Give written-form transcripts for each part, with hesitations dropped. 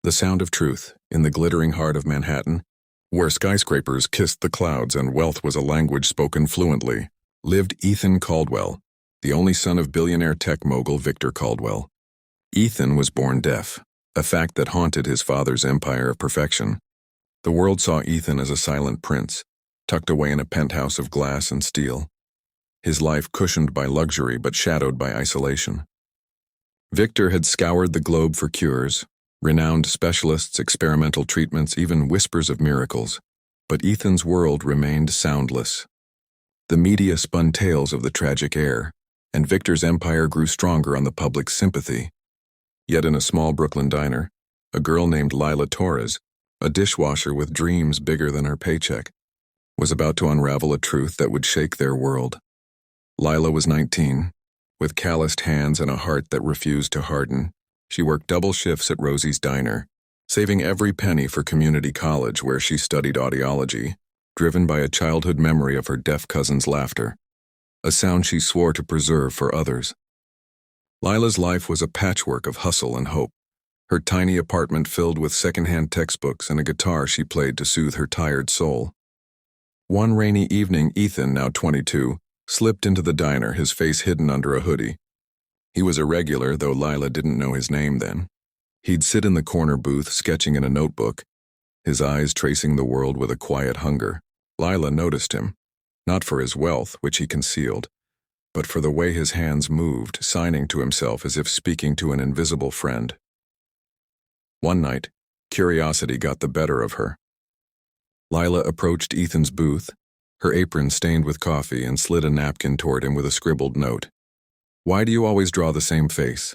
The sound of truth, in the glittering heart of Manhattan, where skyscrapers kissed the clouds and wealth was a language spoken fluently, lived Ethan Caldwell, the only son of billionaire tech mogul Victor Caldwell. Ethan was born deaf, a fact that haunted his father's empire of perfection. The world saw Ethan as a silent prince, tucked away in a penthouse of glass and steel. His life cushioned by luxury but shadowed by isolation. Victor had scoured the globe for cures, renowned specialists, experimental treatments, even whispers of miracles. But Ethan's world remained soundless. The media spun tales of the tragic heir, and Victor's empire grew stronger on the public's sympathy. Yet in a small Brooklyn diner, a girl named Lila Torres, a dishwasher with dreams bigger than her paycheck, was about to unravel a truth that would shake their world. Lila was 19, with calloused hands and a heart that refused to harden. She worked double shifts at Rosie's Diner, saving every penny for community college where she studied audiology, driven by a childhood memory of her deaf cousin's laughter, a sound she swore to preserve for others. Lila's life was a patchwork of hustle and hope, her tiny apartment filled with secondhand textbooks and a guitar she played to soothe her tired soul. One rainy evening, Ethan, now 22, slipped into the diner, his face hidden under a hoodie. He was a regular, though Lila didn't know his name then. He'd sit in the corner booth, sketching in a notebook, his eyes tracing the world with a quiet hunger. Lila noticed him, not for his wealth, which he concealed, but for the way his hands moved, signing to himself as if speaking to an invisible friend. One night, curiosity got the better of her. Lila approached Ethan's booth, her apron stained with coffee, and slid a napkin toward him with a scribbled note. "Why do you always draw the same face?"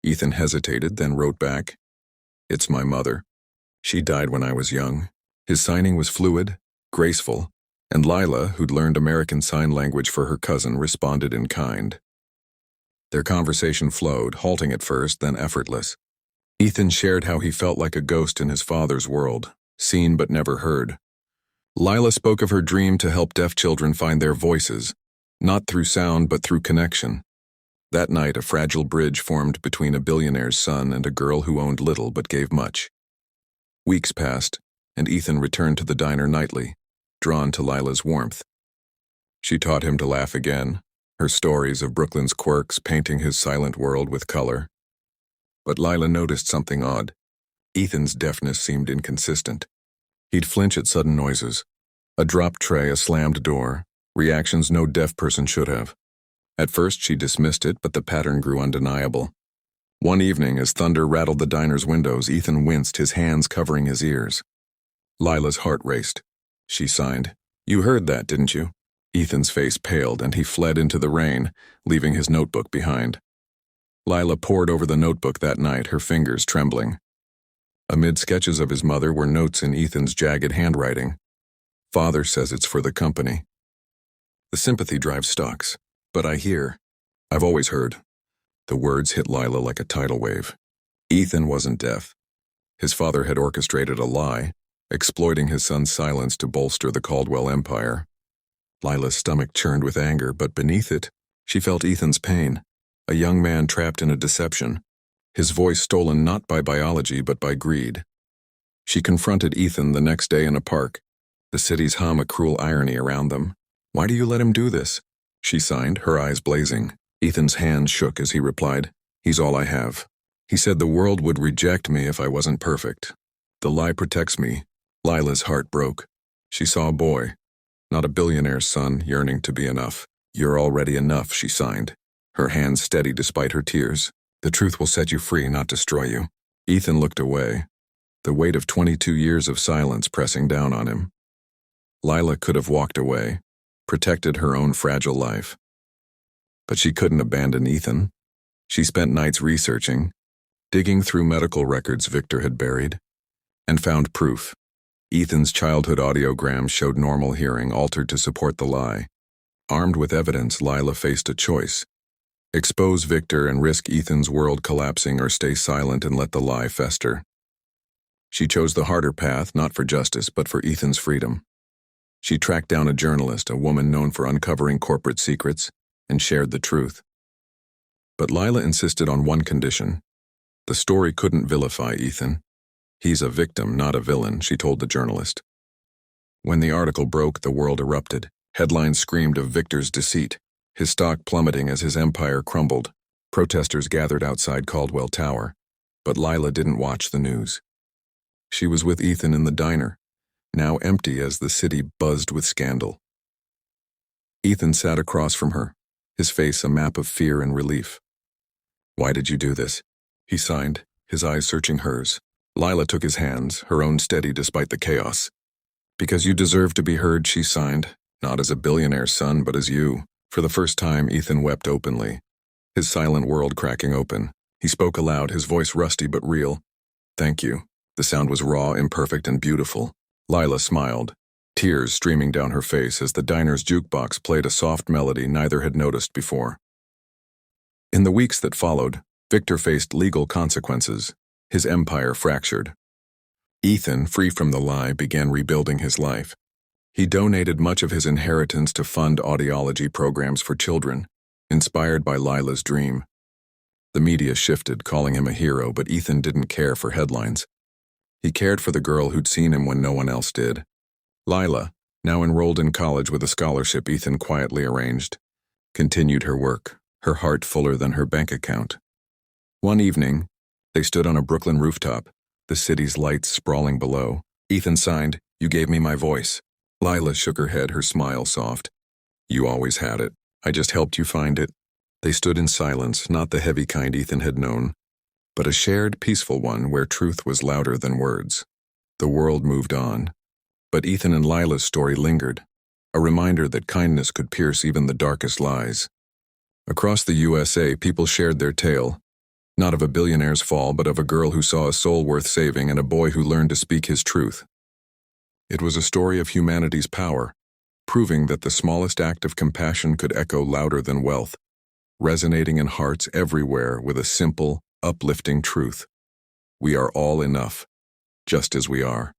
Ethan hesitated, then wrote back, "It's my mother. She died when I was young." His signing was fluid, graceful, and Lila, who'd learned American Sign Language for her cousin, responded in kind. Their conversation flowed, halting at first, then effortless. Ethan shared how he felt like a ghost in his father's world, seen but never heard. Lila spoke of her dream to help deaf children find their voices, not through sound but through connection. That night, a fragile bridge formed between a billionaire's son and a girl who owned little but gave much. Weeks passed, and Ethan returned to the diner nightly, drawn to Lila's warmth. She taught him to laugh again, her stories of Brooklyn's quirks painting his silent world with color. But Lila noticed something odd. Ethan's deafness seemed inconsistent. He'd flinch at sudden noises, a dropped tray, a slammed door, reactions no deaf person should have. At first she dismissed it, but the pattern grew undeniable. One evening, as thunder rattled the diner's windows, Ethan winced, his hands covering his ears. Lila's heart raced. She signed, "You heard that, didn't you?" Ethan's face paled, and he fled into the rain, leaving his notebook behind. Lila pored over the notebook that night, her fingers trembling. Amid sketches of his mother were notes in Ethan's jagged handwriting. "Father says it's for the company. The sympathy drives stocks, but I've always heard." The words hit Lila like a tidal wave. Ethan wasn't deaf. His father had orchestrated a lie, exploiting his son's silence to bolster the Caldwell empire. Lila's stomach churned with anger, but beneath it, she felt Ethan's pain, a young man trapped in a deception, his voice stolen not by biology but by greed. She confronted Ethan the next day in a park, the city's hum a cruel irony around them. "Why do you let him do this?" She signed, her eyes blazing. Ethan's hand shook as he replied, "He's all I have. He said the world would reject me if I wasn't perfect. The lie protects me." Lila's heart broke. She saw a boy, not a billionaire's son, yearning to be enough. "You're already enough," she signed, her hands steady despite her tears. "The truth will set you free, not destroy you." Ethan looked away, the weight of 22 years of silence pressing down on him. Lila could have walked away, protected her own fragile life. But she couldn't abandon Ethan. She spent nights researching, digging through medical records Victor had buried, and found proof. Ethan's childhood audiograms showed normal hearing, altered to support the lie. Armed with evidence, Lila faced a choice: expose Victor and risk Ethan's world collapsing, or stay silent and let the lie fester. She chose the harder path, not for justice, but for Ethan's freedom. She tracked down a journalist, a woman known for uncovering corporate secrets, and shared the truth. But Lila insisted on one condition: The story couldn't vilify Ethan. He's a victim, not a villain, she told the journalist. When the article broke, the world erupted. Headlines screamed of Victor's deceit, his stock plummeting as his empire crumbled. Protesters gathered outside Caldwell Tower, but Lila didn't watch the news. She was with Ethan in the diner, now empty as the city buzzed with scandal. Ethan sat across from her, his face a map of fear and relief. "Why did you do this?" he signed, his eyes searching hers. Lila took his hands, her own steady despite the chaos. "Because you deserve to be heard," she signed, "not as a billionaire's son, but as you." For the first time, Ethan wept openly, his silent world cracking open. He spoke aloud, his voice rusty but real. "Thank you." The sound was raw, imperfect, and beautiful. Lila smiled, tears streaming down her face as the diner's jukebox played a soft melody neither had noticed before. In the weeks that followed, Victor faced legal consequences, his empire fractured. Ethan, free from the lie, began rebuilding his life. He donated much of his inheritance to fund audiology programs for children, inspired by Lila's dream. The media shifted, calling him a hero, but Ethan didn't care for headlines. He cared for the girl who'd seen him when no one else did. Lila, now enrolled in college with a scholarship Ethan quietly arranged, continued her work, her heart fuller than her bank account. One evening, they stood on a Brooklyn rooftop, the city's lights sprawling below. Ethan signed, "You gave me my voice." Lila shook her head, her smile soft. "You always had it. I just helped you find it." They stood in silence, not the heavy kind Ethan had known, but a shared, peaceful one where truth was louder than words. The world moved on, but Ethan and Lila's story lingered, a reminder that kindness could pierce even the darkest lies. Across the USA, people shared their tale, not of a billionaire's fall, but of a girl who saw a soul worth saving and a boy who learned to speak his truth. It was a story of humanity's power, proving that the smallest act of compassion could echo louder than wealth, resonating in hearts everywhere with a simple, uplifting truth. We are all enough, just as we are.